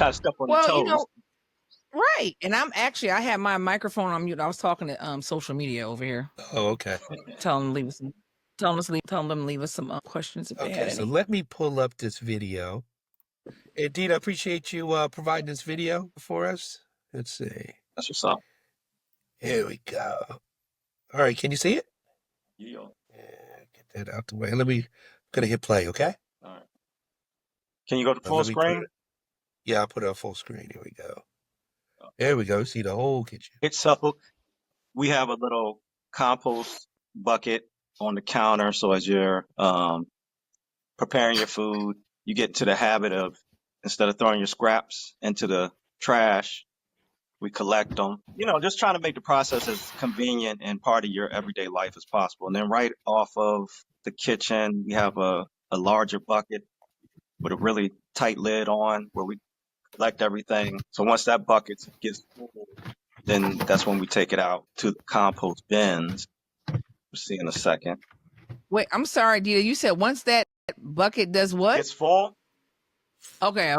try to step on the Well, toes. right. And I had my microphone on mute. I was talking to social media over here. Oh, okay. Telling them to leave us some questions if they had Okay, so any. let me pull up this video. Indeed, I appreciate you providing this video for us. Let's see. That's what's up. Here we go. All right, can you see it? Yeah. Yeah, get that out the way. Gonna hit play, okay? All right. Can you go to full Let me put screen? it. Yeah, I'll put it on full screen. Here we go. There we go. See the whole kitchen. So we have a little compost bucket on the counter. So as you're preparing your food, you get into the habit of, instead of throwing your scraps into the trash, we collect them. Just trying to make the process as convenient and part of your everyday life as possible. And then right off of the kitchen, we have a larger bucket with a really tight lid on where we collect everything. So once that bucket gets full, then that's when we take it out to the compost bins. We'll see in a second. Wait, I'm sorry, Dita. You said once that bucket does what? It's full. Okay.